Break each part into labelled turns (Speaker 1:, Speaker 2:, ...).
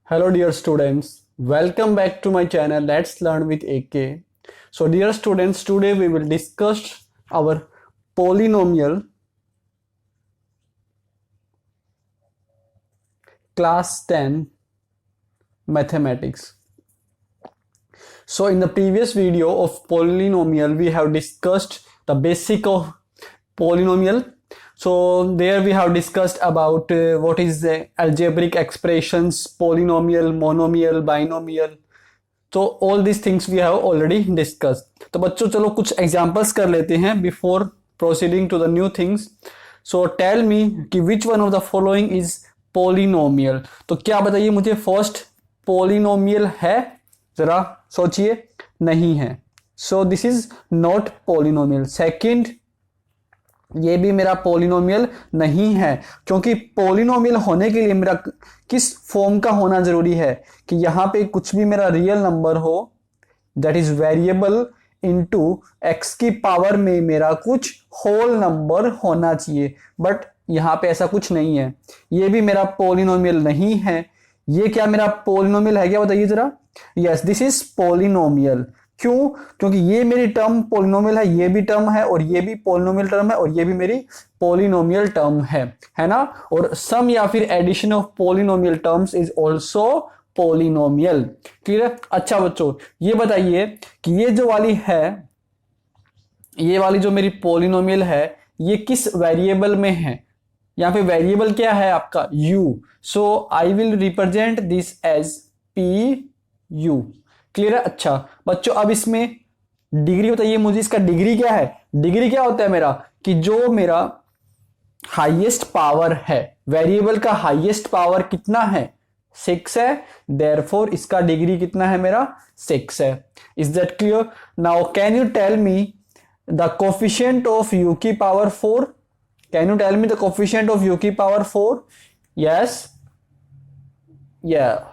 Speaker 1: Hello dear students, welcome back to my channel Let's Learn with AK. So dear students, today we will discuss our polynomial class 10 mathematics. So in the previous video of polynomial we have discussed the basic of polynomial. So there we have discussed about what is the algebraic expressions, polynomial, monomial, binomial. तो all this things we have already discuss. तो बच्चों चलो कुछ examples कर लेते हैं before proceeding to the new things. So tell me कि which one of the following is polynomial. तो क्या बताइए मुझे फर्स्ट पोलिनोमियल है, जरा सोचिए. नहीं है, सो this is not polynomial. Second, ये भी मेरा पोलिनोमियल नहीं है, क्योंकि पोलिनोमियल होने के लिए मेरा किस फॉर्म का होना जरूरी है कि यहां पे कुछ भी मेरा रियल नंबर हो that is variable into x की पावर में मेरा कुछ होल नंबर होना चाहिए. बट यहां पे ऐसा कुछ नहीं है, ये भी मेरा पोलिनोमियल नहीं है. ये क्या मेरा पोलिनोमियल है क्या, बताइए जरा. Yes, this is polynomial. क्यों? क्योंकि ये मेरी टर्म पोलिनोमियल है, ये भी टर्म है, और ये भी पोलिनोमियल टर्म है, और ये भी मेरी पोलिनोमियल टर्म है ना. और सम या फिर addition of polynomial terms is also polynomial. Clear है. अच्छा बच्चों ये बताइए कि ये जो वाली है, ये वाली जो मेरी पोलिनोमियल है, ये किस वेरिएबल में है. यहां पे वेरिएबल क्या है आपका u. So I will represent this as P U. Clear है. अच्छा बच्चों अब इसमें डिग्री बताइए मुझे, इसका डिग्री क्या है. डिग्री क्या होता है मेरा कि जो मेरा हाईएस्ट पावर है, वेरिएबल का हाईएस्ट पावर कितना है, 6 है. देयरफॉर इसका डिग्री कितना है मेरा, 6 है. Is that clear. Now can you tell me the coefficient of u की power 4. Can you tell me the coefficient of u की power 4. Yes, yeah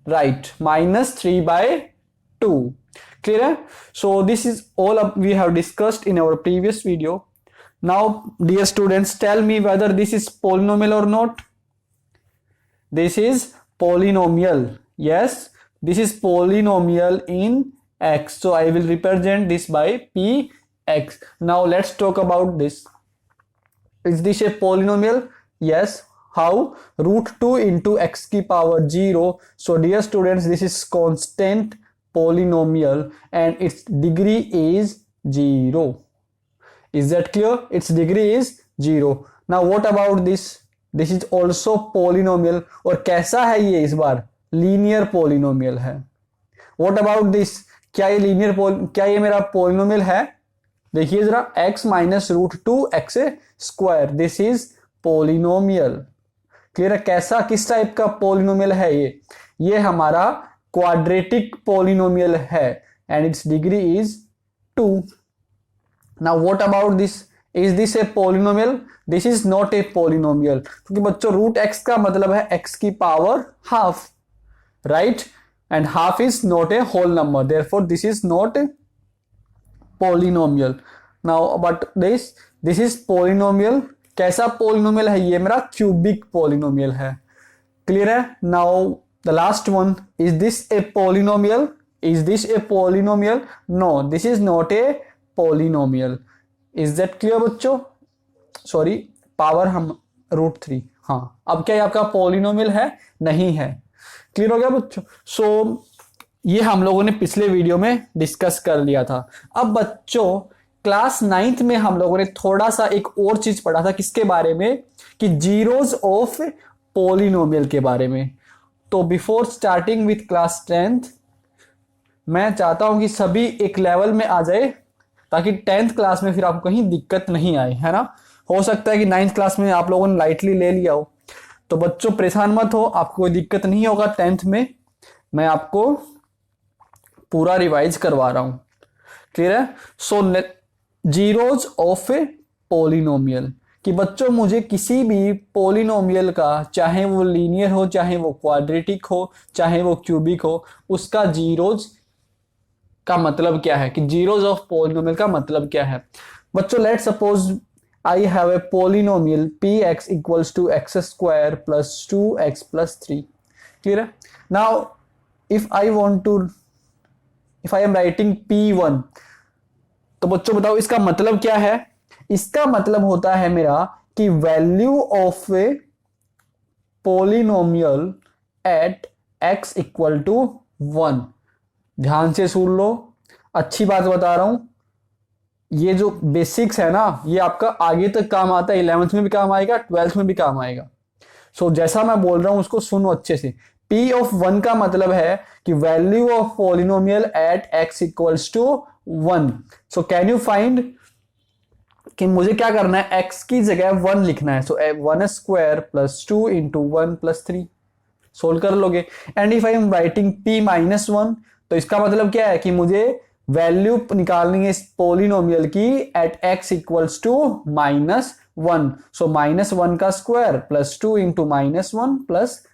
Speaker 1: right, -3/2. clear. So this is all we have discussed in our previous video. Now dear students, tell me whether this is polynomial or not. This is polynomial. Yes, this is polynomial in x, so I will represent this by px. Now let's talk about this. Is this a polynomial? Yes. How? √2 into x की power 0. So dear students, this is constant polynomial and its degree is 0. Is that clear? Its degree is 0. Now what about this? This is also polynomial. और कैसा है ये इस बार, linear polynomial है. What about this? क्या ये linear क्या ये मेरा पोलिनोमियल है. देखिए जरा, x minus √2 x square, this is polynomial. Clear है. कैसा, किस टाइप का पोलिनोमियल है ये हमारा क्वाड्रेटिक पोलिनोमियल है and it's degree is 2. Now what about this, is this a polynomial. This is not a polynomial, क्योंकि बच्चों √x का मतलब है x की power half, right, and half is not a whole number, therefore this is not a polynomial. Now but this is polynomial. कैसा polynomial है ये, मेरा क्यूबिक पोलिनोमियल है. क्लियर है. Now the last one, is this a polynomial. Is this a polynomial. No, this is not a polynomial. Is that clear बच्चों. Sorry, power हम √3. हाँ, अब क्या ये आपका पोलिनोमियल है, नहीं है. क्लियर हो गया बच्चों. सो ये हम लोगों ने पिछले वीडियो में डिस्कस कर लिया था. अब बच्चों क्लास 9th में हम लोगों ने थोड़ा सा एक और चीज पढ़ा था, किसके बारे में, कि जीरोज ऑफ पोलिनोमियल के बारे में. तो before starting with class 10th मैं चाहता हूं कि सभी एक लेवल में आ जाए, ताकि 10th क्लास में फिर आपको कहीं दिक्कत नहीं आए, है ना. हो सकता है कि 9th क्लास में आप लोगों ने लाइटली ले लिया हो, तो बच्चों परेशान मत हो, आपको कोई दिक्कत नहीं होगा. 10th में मैं आपको पूरा रिवाइज करवा रहा हूं. क्लियर है. सो जीरोज ऑफ ए पोलिनोमियल, कि बच्चों मुझे किसी भी पोलिनोमियल का, चाहे वो लीनियर हो, चाहे वो क्वाड्रेटिक हो, चाहे वो क्यूबिक हो, उसका जीरोज का मतलब क्या है, कि जीरोज ऑफ पोलिनोमियल का मतलब क्या है. बच्चों let's suppose I have a polynomial px equals to x² + 2x + 3. Clear है? Now if I am writing P1, तो बच्चों बताओ इसका मतलब क्या है? इसका मतलब होता है मेरा कि value of a polynomial at x equal to 1। ध्यान से सुन लो, अच्छी बात बता रहा हूं, ये जो बेसिक्स है ना ये आपका आगे तक काम आता है, 11th में भी काम आएगा, 12th में भी काम आएगा। सो जैसा मैं बोल रहा हूं उसको सुनो अच्छे से। P ऑफ 1 का मतलब है कि value of polynomial at x equals to 1। So can you find कि मुझे क्या करना है, x की जगह 1 लिखना है। सो 1 square plus 2 into 1 plus 3 solve कर लोगे। And if I am writing P minus 1, तो इसका मतलब क्या है कि मुझे वैल्यू निकालनी है इस पोलिनोमियल की at x equals to -1। So -1 का square plus 2 into -1 plus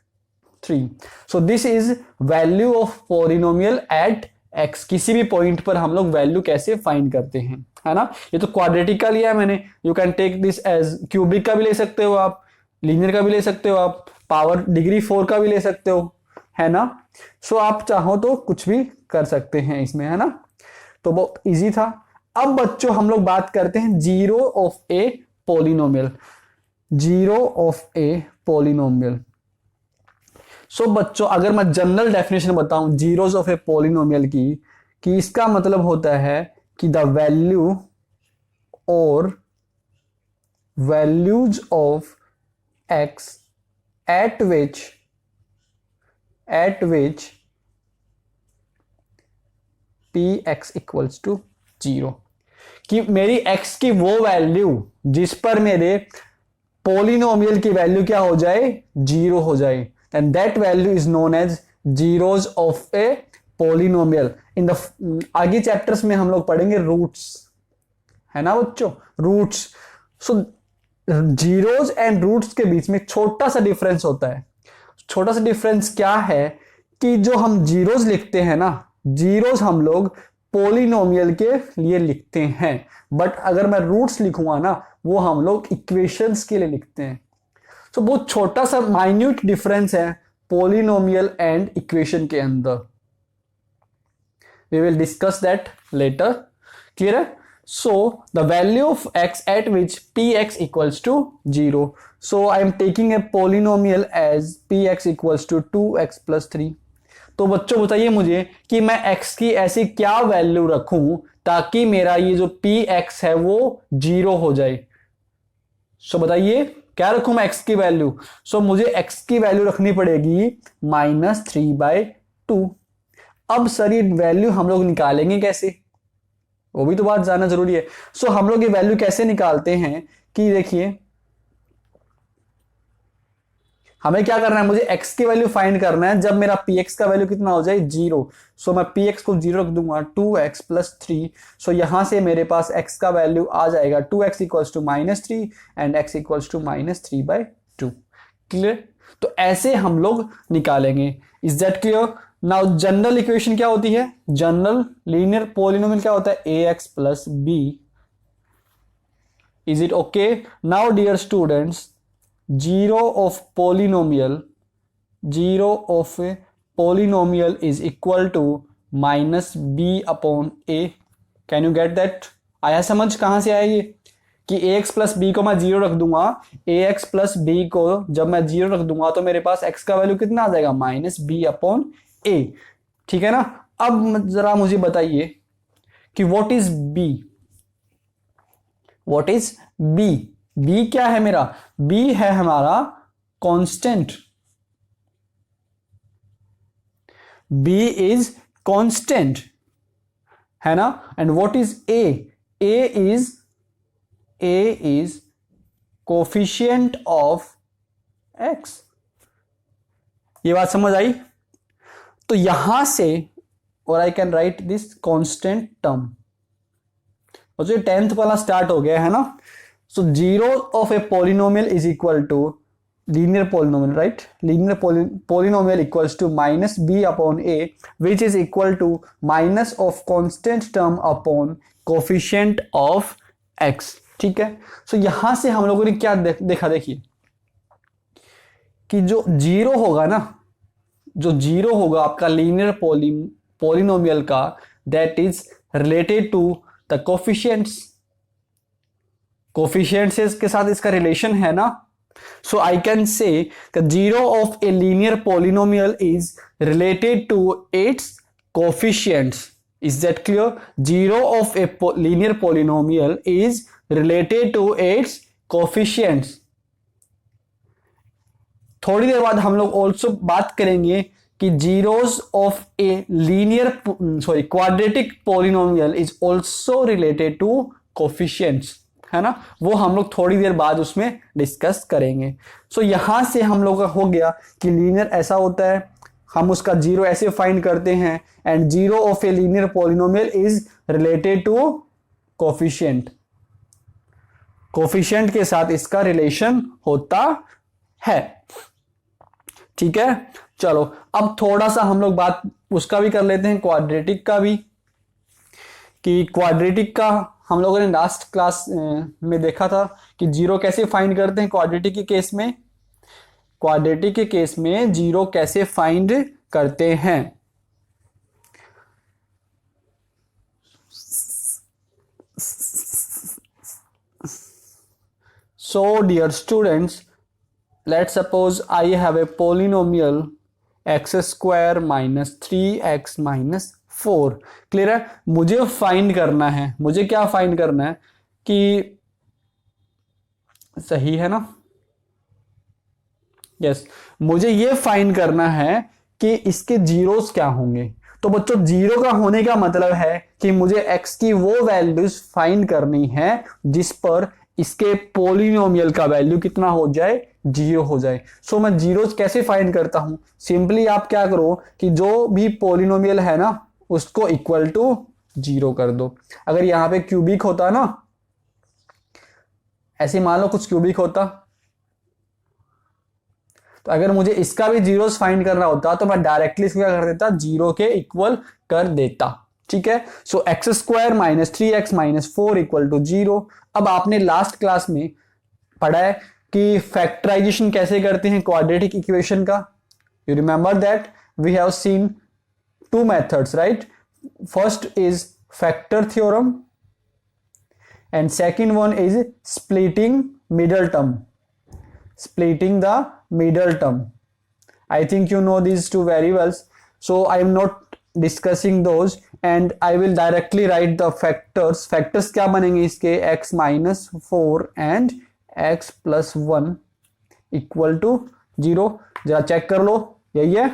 Speaker 1: 3। So this is value of polynomial at x। किसी भी पॉइंट पर हम लोग वैल्यू कैसे फाइंड करते हैं, है ना? ये तो क्वाड्रेटिक का लिया है मैंने, you can take this as cubic का भी ले सकते हो आप, लीनियर का भी ले सकते हो आप, पावर डिग्री 4 का भी ले सकते हो, है ना? सो आप चाहो तो कुछ भी कर सकते हैं इसमें, है ना? तो बहुत इजी था। अब बच्चों हम लोग बात करते हैं zero of a polynomial. Zero of a polynomial. So बच्चों अगर मैं जनरल डेफिनेशन बताऊं जीरोस ऑफ ए पोलिनोमियल की, कि इसका मतलब होता है कि द वैल्यू और values of x at which px equals to 0, कि मेरी x की वो वैल्यू जिस पर मेरे पोलिनोमियल की वैल्यू क्या हो जाए, 0 हो जाए, and that value is known as zeros of a polynomial. In the आगे चैप्टर्स में हम लोग पढ़ेंगे रूट्स, है ना बच्चों, roots. So zeros and roots के बीच में छोटा सा डिफरेंस होता है। छोटा सा डिफरेंस क्या है कि जो हम जीरोस लिखते हैं ना, जीरोस हम लोग पोलिनोमियल के लिए लिखते हैं, बट अगर मैं रूट्स लिखूंगा ना वो हम लोग इक्वेशंस के लिए लिखते हैं। तो बहुत छोटा सा माइन्यूट डिफरेंस है पोलिनोमियल एंड इक्वेशन के अंदर। We will discuss that later, clear है? So the value of x at which px equals to 0. So I am taking a polynomial as px equals to 2x plus 3. तो बच्चों बताइए मुझे कि मैं x की ऐसी क्या वैल्यू रखूं ताकि मेरा ये जो px है वो 0 हो जाए। सो बताइए क्या रखूं मैं x की वैल्यू? सो मुझे x की वैल्यू रखनी पड़ेगी -3/2। अब सर ये वैल्यू हम लोग निकालेंगे कैसे, वो भी तो बात जानना जरूरी है। सो हम लोग ये वैल्यू कैसे निकालते हैं कि देखिए हमें क्या करना है, मुझे x की वैल्यू फाइंड करना है जब मेरा px का वैल्यू कितना हो जाए, 0। सो मैं px को 0 रख दूंगा, 2x + 3। सो यहां से मेरे पास x का वैल्यू आ जाएगा 2x = -3 एंड x = -3/2। क्लियर? तो ऐसे हम लोग निकालेंगे। Is that clear? Now general equation क्या होती है, जनरल लीनियर पोलिनोमियल क्या होता है, ax + b। Is it okay? Now dear students, zero of polynomial is equal to -b/a। Can you get that? आया समझ? कहां से आया ये कि ax + b को मैं 0 रख दूंगा, ax + b को जब मैं 0 रख दूंगा तो मेरे पास x का वैल्यू कितना आ जाएगा, -b/a। ठीक है ना? अब जरा मुझे बताइए कि what is b? What is b? b क्या है मेरा? b है हमारा कांस्टेंट। b इज कांस्टेंट, है ना? And what is a? a is coefficient of x। ये बात समझ आई? तो यहां से और I can write this constant term, और जो 10th वाला स्टार्ट हो गया है ना। So zero of a polynomial is equal to linear polynomial, right? Linear polynomial equals to -b/a which is equal to minus of constant term upon coefficient of x। ठीक है? सो यहां से हम लोगों ने क्या देखा, देखिए कि जो 0 होगा ना, जो जीरो होगा आपका लीनियर पॉलिनोमियल का, that is related to the coefficients. Coefficients के साथ इसका रिलेशन है ना। So I can say the zero of a linear polynomial is related to its coefficients. Is that clear? Zero of a linear polynomial is related to its coefficients. थोड़ी देर बाद हम लोग also बात करेंगे कि zeros of a linear quadratic polynomial is also related to coefficients, है ना। वो हम लोग थोड़ी देर बाद उसमें डिस्कस करेंगे। सो यहां से हम लोग का हो गया कि लीनियर ऐसा होता है, हम उसका जीरो ऐसे फाइंड करते हैं, and zero of a linear polynomial is related to coefficient. Coefficient के साथ इसका रिलेशन होता है, ठीक है। चलो अब थोड़ा सा हम लोग बात उसका भी कर लेते हैं, क्वाड्रेटिक का भी, कि क्वाड्रेटिक का हम लोगों ने लास्ट क्लास में देखा था कि जीरो कैसे फाइंड करते हैं क्वाड्रेटिक के केस में। क्वाड्रेटिक के केस में जीरो कैसे फाइंड करते हैं। So dear students, let's suppose I have a polynomial x square minus 3x minus 4। Clear है। मुझे फाइंड करना है, मुझे क्या फाइंड करना है कि सही है ना, यस मुझे ये फाइंड करना है कि इसके जीरोस क्या होंगे। तो बच्चों जीरो का होने का मतलब है कि मुझे x की वो वैल्यूज फाइंड करनी है जिस पर इसके पोलिनोमियल का वैल्यू कितना हो जाए, जीरो हो जाए। सो मैं जीरोस कैसे फाइंड करता हूं, सिंपली आप क्या करो कि जो भी पोलिनोमियल है ना उसको इक्वल टू जीरो कर दो। अगर यहां पे क्यूबिक होता ना, ऐसे मान लो कुछ क्यूबिक होता, तो अगर मुझे इसका भी जीरोस फाइंड करना होता तो मैं डायरेक्टली इसको क्या कर देता, जीरो के इक्वल कर देता, ठीक है। So X square minus 3x minus 4 equal to zero. अब आपने लास्ट क्लास में पढ़ा है कि फैक्टराइजेशन कैसे करते हैं क्वाड्रेटिक इक्वेशन का। You remember that we have seen two methods, right. First is factor theorem and second one is splitting middle term, splitting the middle term. I think you know these two very well, so I am not discussing those and I will directly write the factors. Factors क्या बनेंगे इसके, x minus 4 and x plus 1 equal to 0। जरा check कर लो, यही है।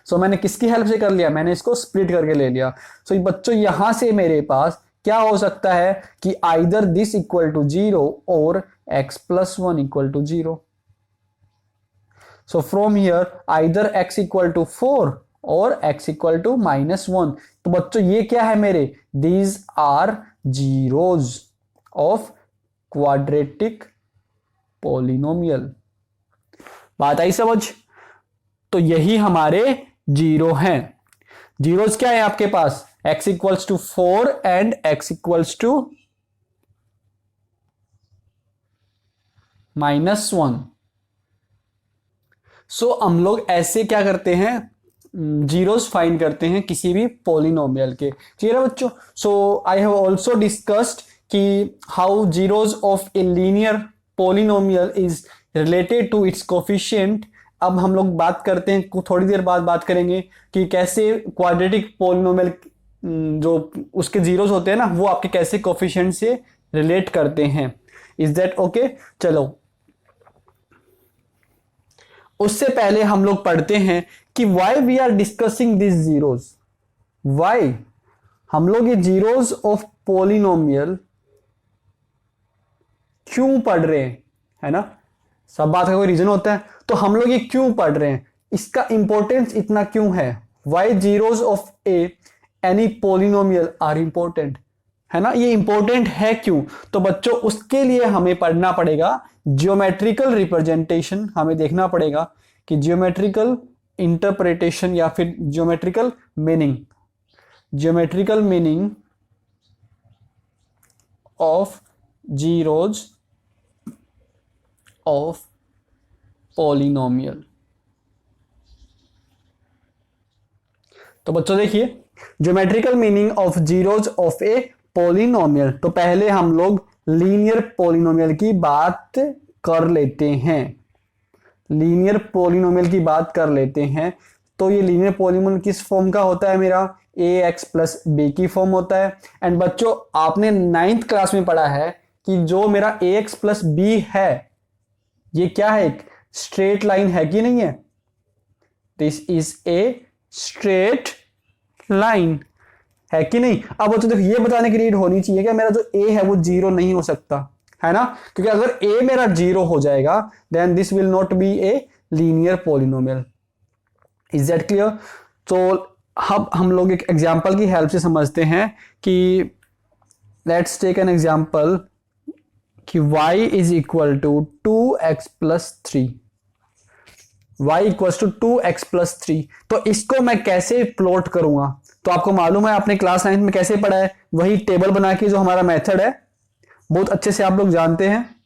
Speaker 1: सो मैंने किसकी help से कर लिया, मैंने इसको स्प्लिट करके ले लिया। सो बच्चों यहां से मेरे पास क्या हो सकता है कि either this equal to zero और x plus 1 equal to 0. So from here either x equal to 4 or x equal to minus 1। तो बच्चों ये क्या है मेरे, these are zeros of quadratic polynomial। बात आई समझ। तो यही हमारे जीरो हैं। जीरोस क्या है आपके पास, x equals to 4 and x equals to -1। सो हम लोग ऐसे क्या करते हैं, जीरोस फाइंड करते हैं किसी भी पॉलिनोमियल के, ठीक है बच्चों। So I have also discussed कि how zeros of a linear polynomial is related to its coefficient. अब हम लोग बात करते हैं, थोड़ी देर बाद बात करेंगे कि कैसे क्वाड्रेटिक पॉलिनोमियल जो उसके जीरोस होते हैं ना वो आपके कैसे कोफिशिएंट से रिलेट करते हैं। Is that okay. चलो उससे पहले हम लोग पढ़ते हैं कि why we are discussing this zeros. Why हम लोग ये जीरोस ऑफ पॉलिनोमियल क्यों पढ़ रहे हैं, है ना। सब बात का कोई रीजन होता है, तो हम लोग ये क्यों पढ़ रहे हैं, इसका इंपॉर्टेंस इतना क्यों है। Why zeros of any polynomial are important, है ना। ये इंपॉर्टेंट है क्यों, तो बच्चों उसके लिए हमें पढ़ना पड़ेगा जियोमेट्रिकल रिप्रेजेंटेशन। हमें देखना पड़ेगा कि जियोमेट्रिकल इंटरप्रिटेशन या फिर geometrical meaning of zeros of polynomial. तो बच्चों देखिए, geometrical meaning of zeros of a polynomial. तो पहले हम लोग लीनियर पॉलिनोमियल की बात कर लेते हैं। लीनियर पॉलिनोमियल की बात कर लेते हैं। तो ये लीनियर पॉलिनोमियल किस फॉर्म का होता है? मेरा ए एक्स प्लस बी की फॉर्म होता है। एंड बच्चों आपने 9th क्लास में पढ़ा है कि जो मेरा ए एक्स प्लस बी है ये क्या है? एक स्ट्रेट लाइन है कि नहीं है? This is a straight line, है कि नहीं? अब बच्चों देखो, ये बताने की नीड होनी चाहिए कि मेरा जो ए है वो जीरो नहीं हो सकता, है ना? क्योंकि अगर ए मेरा जीरो हो जाएगा then this will not be a linear polynomial. Is that clear? तो अब हम लोग एक एग्जांपल की हेल्प से समझते हैं कि लेट्स टेक एन एग्जांपल कि y is equal to 2x plus 3। y equal to 2x plus 3। तो इसको मैं कैसे प्लॉट करूंगा? तो आपको मालूम है, आपने क्लास 9 में कैसे पढ़ा है, वही टेबल बना के जो हमारा मेथड है बहुत अच्छे से आप लोग जानते हैं।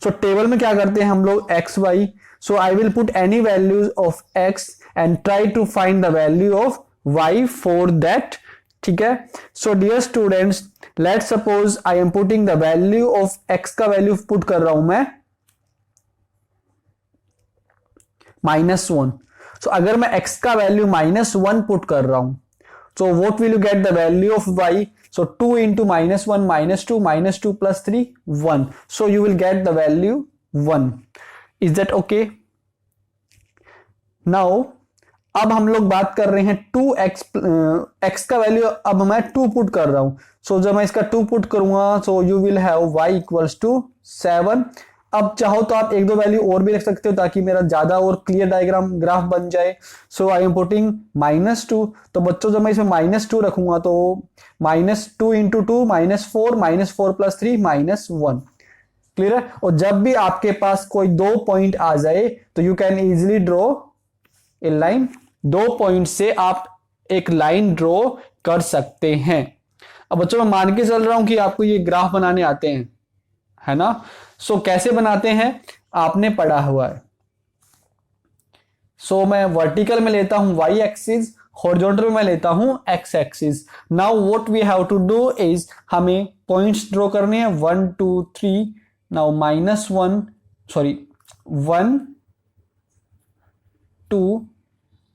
Speaker 1: सो टेबल में क्या करते हैं हम लोग? X Y. So I will put any values of X and try to find the value of Y for that. ठीक है? So dear students, let suppose I am putting the value of X का value put कर रहा हूं मैं -1। सो अगर मैं x का वैल्यू -1 पुट कर रहा हूं, so what will you get the value of y? So 2 into -1 -2 plus 3 1, so you will get the value 1. Is that okay? Now अब हम लोग बात कर रहे हैं 2x, x का वैल्यू अब मैं 2 पुट कर रहा हूं। सो जब मैं इसका 2 पुट करूंगा so you will have y equals to 7। अब चाहो तो आप एक दो वैल्यू और भी रख सकते हो ताकि मेरा ज्यादा और क्लियर डायग्राम ग्राफ बन जाए। सो आई एम पुटिंग -2। तो बच्चों जब मैं इसमें -2 रखूंगा तो -2 इंटू 2 -4 प्लस 3 -1। क्लियर है? और जब भी आपके पास कोई दो पॉइंट आ जाए तो you can easily draw a line. दो पॉइंट से आप एक लाइन ड्रॉ कर सकते हैं। अब बच्चों मैं मान के चल रहा हूं कि आपको ये ग्राफ बनाने आते हैं, है ना? सो कैसे बनाते हैं आपने पढ़ा हुआ है। सो मैं वर्टिकल में लेता हूं y एक्सिस, हॉरिजॉन्टल में मैं लेता हूं x axis. Now what we have to do is हमें पॉइंट्स ड्रॉ करने हैं 1 2 3। Now -1 sorry 1 2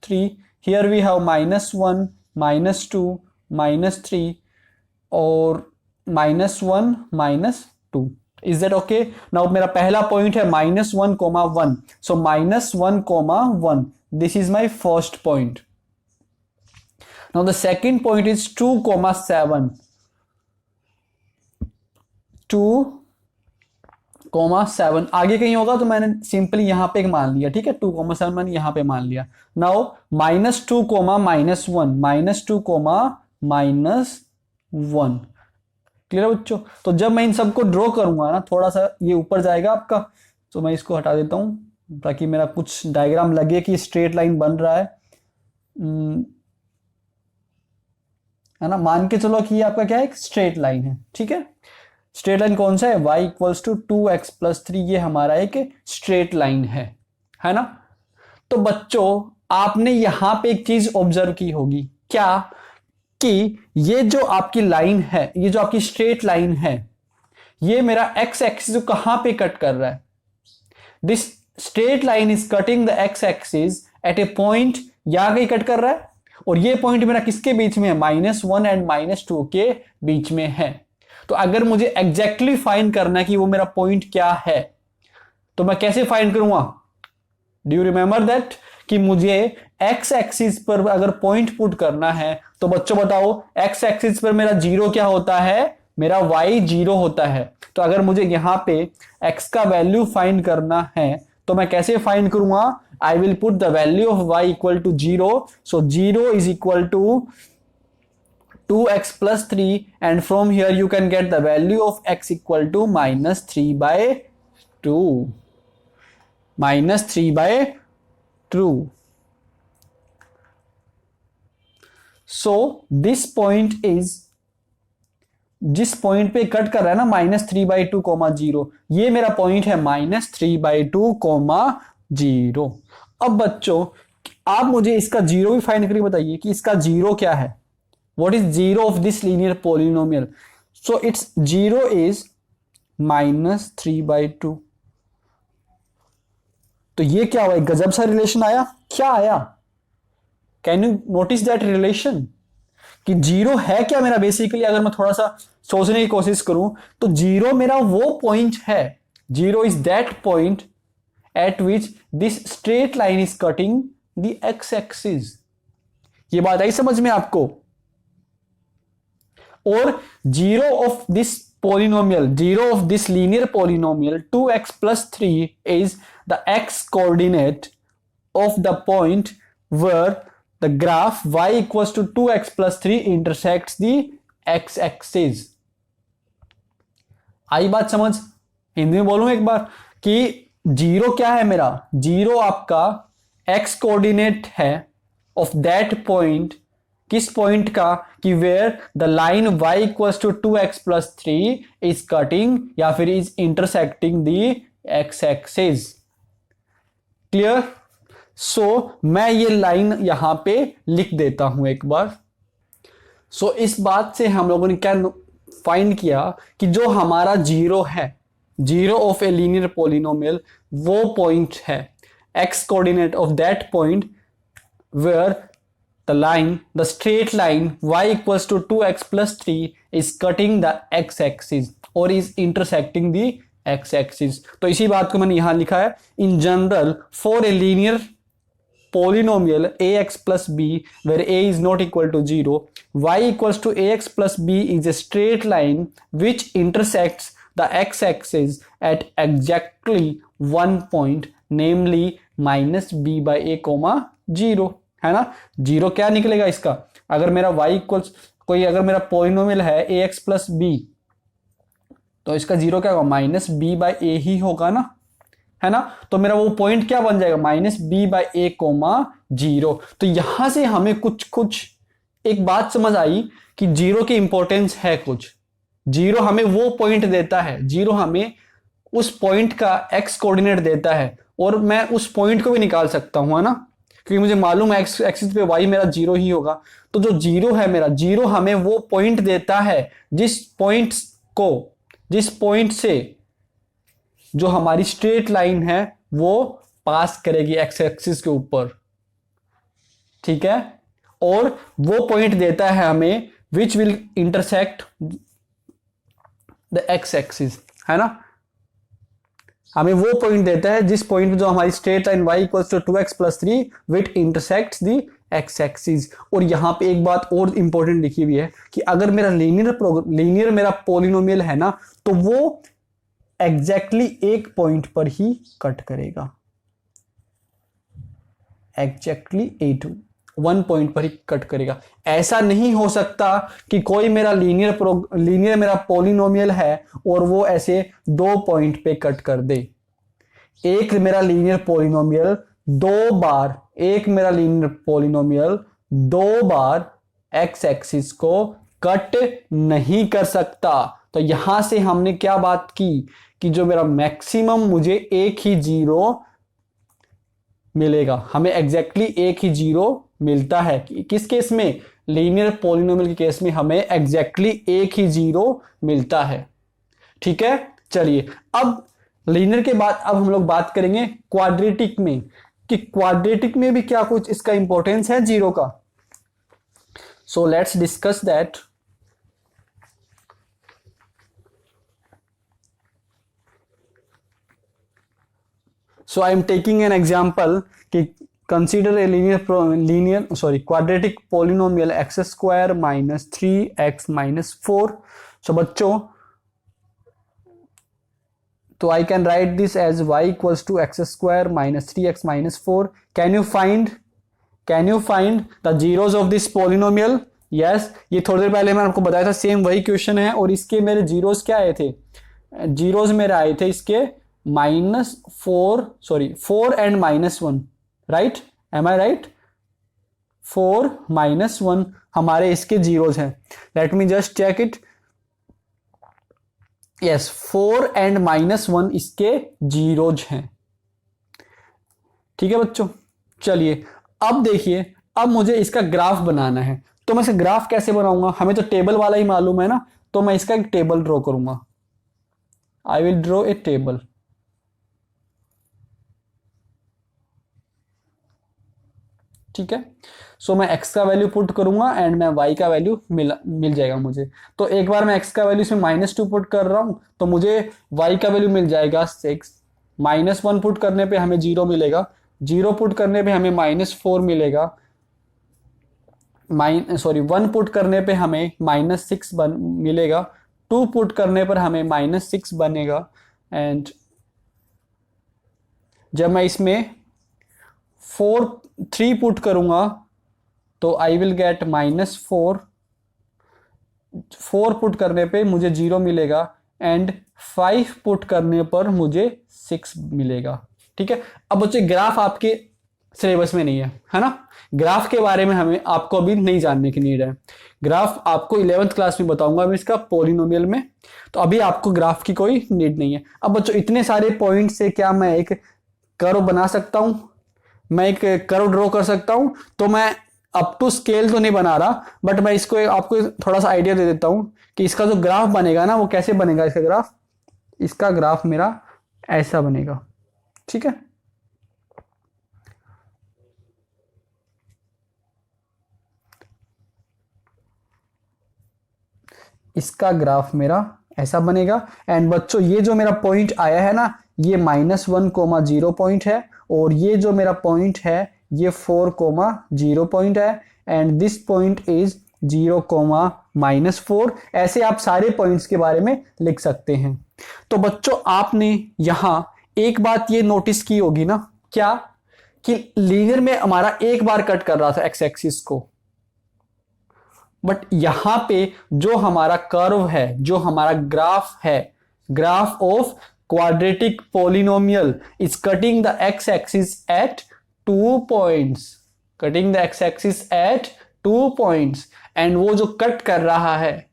Speaker 1: 3। Here we have -1 -2 -3 और -1 -2। Is that okay? Now मेरा पहला पॉइंट है -1, -1। So -1, 1. This is my first point. Now the second point is 2, 7. 2, 7 आगे कहीं होगा तो मैंने सिंपली यहां पे मान लिया। ठीक है? 2, 7 मैंने यहां पे मान लिया। Now -2, -1 -2, -1। क्लियर है बच्चों? तो जब मैं इन सबको ड्रॉ करूंगा ना, थोड़ा सा ये ऊपर जाएगा आपका, तो मैं इसको हटा देता हूं ताकि मेरा कुछ डायग्राम लगे कि स्ट्रेट लाइन बन रहा है ना? मान के चलो कि ये आपका क्या है? एक स्ट्रेट लाइन है। ठीक है? स्ट्रेट लाइन कौन सा है? y equals to 2x plus 3। ये हमारा एक स्ट्रेट लाइन है ना? तो बच्चों आपने यहां पे एक चीज ऑब्जर्व की होगी, क्या? कि ये जो आपकी लाइन है, ये जो आपकी स्ट्रेट लाइन है, ये मेरा x एक्सिस कहां पे कट कर रहा है? This straight line is cutting the x axis at A point, यहां कहीं कट कर रहा है। और ये पॉइंट मेरा किसके बीच में है? -1 एंड -2 के बीच में है। तो अगर मुझे एग्जैक्टली फाइंड करना है कि वो मेरा पॉइंट क्या है तो मैं कैसे फाइंड करूंगा? डू यू रिमेंबर दैट कि मुझे x एक्सिस पर अगर पॉइंट पुट करना है तो बच्चों बताओ x एक्सिस पर मेरा जीरो क्या होता है? मेरा y जीरो होता है। तो अगर मुझे यहां पे x का वैल्यू फाइंड करना है तो मैं कैसे फाइंड करूंगा? I will put the value of y equal to 0। So 0 is equal to 2x plus 3 and from here you can get the value of x equal to -3/2। -3/2। So this point is, जिस point पे cut कर रहा है ना -3/2, 0, ये मेरा point है -3/2, 0। अब बच्चों आप मुझे इसका जीरो भी फाइंड करके बताइए कि इसका जीरो क्या है. What is zero of this linear polynomial? So it's zero is -3/2. तो ये क्या हुआ, एक गजब सा रिलेशन आया. क्या आया? Can you notice that relation? कि जीरो है क्या मेरा. बेसिकली अगर मैं थोड़ा सा सोचने की कोशिश करूं तो जीरो मेरा वो पॉइंट है. Zero is that point eight which this straight line is cutting the X axis. ये बात आई समझ में आपको? और zero of this polynomial, zero of this linear polynomial 2x plus 3 is the x coordinate of the point where the graph y equals to 2x plus 3 intersects the x axis. आई बात समझ? हिंदी में बोलूं एक बार कि जीरो क्या है मेरा. Zero आपका x कोऑर्डिनेट है ऑफ दैट पॉइंट. किस पॉइंट का? कि where the line y equals to 2x plus 3 is cutting या फिर is intersecting the x axis. Clear? So मैं ये लाइन यहां पे लिख देता हूं एक बार. सो इस बात से हम लोगों ने क्या फाइंड किया कि जो हमारा जीरो है, zero of a linear polynomial, वो पॉइंट है x coordinate of that point where the line, the straight line y equals to 2x plus 3 is cutting the x axis or is intersecting the x axis. तो इसी बात को मैंने यहां लिखा है. In general, for a linear polynomial ax plus b where a is not equal to 0, y equals to ax plus b is a straight line which intersects the x axis at exactly one point, namely minus b by a comma 0. है ना. Zero क्या निकलेगा इसका? अगर मेरा y equals कोई अगर मेरा पोलिनोमियल है ax प्लस बी, तो इसका जीरो क्या होगा? माइनस बी बाई ए ही होगा ना, है ना. तो मेरा वो पॉइंट क्या बन जाएगा? Minus B by A comma 0. तो यहां से हमें कुछ एक बात समझ आई कि जीरो की इंपॉर्टेंस है कुछ. जीरो हमें वो पॉइंट देता है, जीरो हमें उस पॉइंट का एक्स कोऑर्डिनेट देता है, और मैं उस पॉइंट को भी निकाल सकता हूं, है ना, क्योंकि मुझे मालूम है एक्स एक्सिस पे वाई मेरा जीरो ही होगा. तो जो जीरो है मेरा, जीरो हमें वो पॉइंट देता है जिस पॉइंट से जो हमारी स्ट्रेट लाइन है वो पास करेगी एक्स एक्सिस के ऊपर. ठीक है. और वो पॉइंट देता है हमें which will intersect the X axis, है ना. हमें वो पॉइंट देता है जिस पॉइंट जो हमारी straight line y equals to 2x plus 3 which intersects the x axis. और यहां पे एक बात और इंपॉर्टेंट लिखी हुई है कि अगर मेरा लीनियर मेरा पोलिनोमियल है ना, तो वो एग्जैक्टली एक पॉइंट पर ही कट करेगा. एग्जैक्टली वन पॉइंट पर ही कट करेगा. ऐसा नहीं हो सकता कि कोई मेरा लीनियर मेरा पोलिनोमियल है और वो ऐसे दो पॉइंट पे कट कर दे. एक मेरा लीनियर पोलिनोमियल दो बार एक्स एक्सिस को कट नहीं कर सकता. तो यहां से हमने क्या बात की कि जो मेरा मैक्सिमम मुझे एक ही जीरो मिलेगा. हमें एग्जैक्टली एक ही जीरो मिलता है. किस केस में? लीनियर पॉलिनोमियल के केस में हमें एग्जैक्टली एक ही जीरो मिलता है. ठीक है. चलिए, अब लीनियर के बाद अब हम लोग बात करेंगे क्वाड्रेटिक में, कि क्वाड्रेटिक में भी क्या कुछ इसका इंपॉर्टेंस है जीरो का. So let's discuss that. So I am taking an example कि consider a quadratic polynomial x square minus 3x minus 4. So बच्चों, तो I can write this as y equals to x square minus 3x minus 4. Can you find the zeros of this polynomial? Yes, ये थोड़ी देर पहले मैंने आपको बताया था, same वही क्वेश्चन है. और इसके मेरे जीरोस क्या आए थे? जीरोस मेरे आए थे इसके -4 and -1, right? Am I right? 4 -1 हमारे इसके जीरोस हैं. Let me just check it. Yes, 4 and -1 इसके जीरोज हैं. ठीक है बच्चों. चलिए, अब देखिए, अब मुझे इसका ग्राफ बनाना है, तो मैं इसका ग्राफ कैसे बनाऊंगा, हमें तो टेबल वाला ही मालूम है ना, तो मैं इसका एक टेबल ड्रॉ करूंगा। I will draw a table. ठीक है, सो मैं x का वैल्यू पुट करूंगा एंड मैं y का वैल्यू मिल जाएगा मुझे। तो एक बार मैं x का वैल्यू इसमें -2 पुट कर रहा हूं, तो मुझे y का वैल्यू मिल जाएगा 6। -1 पुट करने पे हमें 0 मिलेगा, 0 पुट करने पे हमें -4 मिलेगा, 1 पुट करने पे हमें -6 मिलेगा, 2 पुट करने पर हमें -6 बनेगा, एंड जब मैं इसमें 3 पुट करूंगा तो आई विल गेट -4। 4 पुट करने पे मुझे 0 मिलेगा एंड 5 पुट करने पर मुझे 6 मिलेगा। ठीक है, अब बच्चे ग्राफ आपके सिलेबस में नहीं है ना, ग्राफ के बारे में हमें आपको अभी नहीं जानने की नीड है। ग्राफ आपको 11th क्लास में बताऊंगा मैं इसका पॉलिनोमियल में, तो अभी आपको ग्राफ की कोई नीड नहीं है। अब बच्चों इतने सारे पॉइंट से क्या मैं एक कर्व बना सकता हूं, मैं एक कर्व ड्रॉ कर सकता हूं। तो मैं अप टू स्केल तो नहीं बना रहा, बट मैं इसको आपको थोड़ा सा आइडिया दे देता हूं कि इसका जो ग्राफ बनेगा ना वो कैसे बनेगा। इसका ग्राफ मेरा ऐसा बनेगा। ठीक है, इसका ग्राफ मेरा ऐसा बनेगा। एंड बच्चों ये जो मेरा पॉइंट आया है ना, ये -1,0 पॉइंट है, और ये जो मेरा पॉइंट है ये 4,0 पॉइंट है, एंड दिस पॉइंट इज 0,-4। ऐसे आप सारे पॉइंट्स के बारे में लिख सकते हैं। तो बच्चों आपने यहां एक बात ये नोटिस की होगी ना, क्या कि लीनियर में हमारा एक बार कट कर रहा था एक्स एक्सिस को, बट यहां पे जो हमारा कर्व है, जो हमारा ग्राफ है, graph of quadratic polynomial is cutting the X axis at 2 points, cutting the X axis at 2 points, and वो जो कट कर रहा है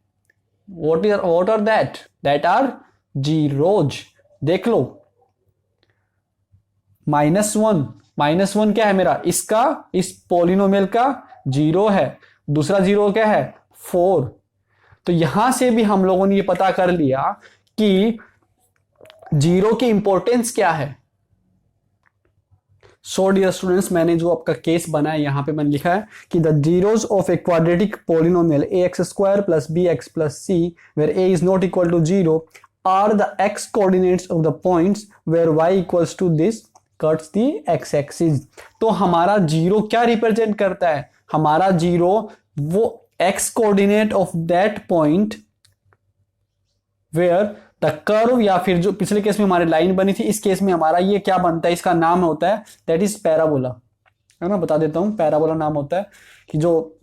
Speaker 1: what are that are zeros. देख लो, -1 क्या है मेरा, इसका इस पोलिनोमियल का 0 है, दूसरा 0 क्या है 4। तो यहां से भी हम लोगों ने ये पता कर लिया कि 0 की इंपॉर्टेंस क्या है। सो डियर स्टूडेंट्स, मैंने जो आपका केस बनाया यहां पे मैंने लिखा है कि the zeros of a quadratic polynomial ax² + bx + c where a is not equal to 0 are the x coordinates of the points where y equals to this cuts the x axis। तो हमारा 0 क्या represent करता है, हमारा 0 वो x coordinate of that point where the curve, या फिर जो पिछले केस में हमारी लाइन बनी थी, इस केस में हमारा ये क्या बनता है, इसका नाम होता है दैट इज पैराबोला, है ना, बता देता हूं, पैराबोला नाम होता है कि जो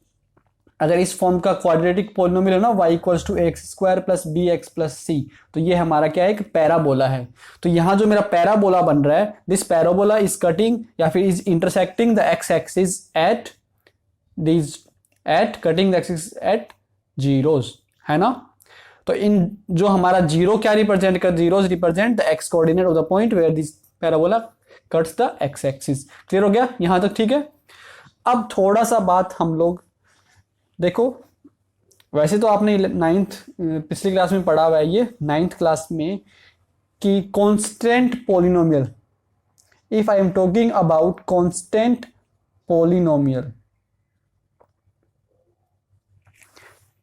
Speaker 1: अगर इस फॉर्म का क्वाड्रेटिक पोलिनोमियल है ना y = ax² + bx + c, तो ये हमारा क्या है, एक पैराबोला है। तो यहां जो मेरा पैराबोला बन रहा है, दिस पैराबोला इज कटिंग या फिर is intersecting the X axis at cutting the axis at zeros, है ना। तो इन जो हमारा 0 क्या रिप्रेजेंट कर, zeros represent the X coordinate of the point where this parabola cuts the X axis. Clear हो गया यहां तक, ठीक है। अब थोड़ा सा बात हम लोग देखो, वैसे तो आपने 9th पिछली क्लास में पढ़ा हुआ है, ये 9th क्लास में कि constant polynomial, if I am talking about constant polynomial,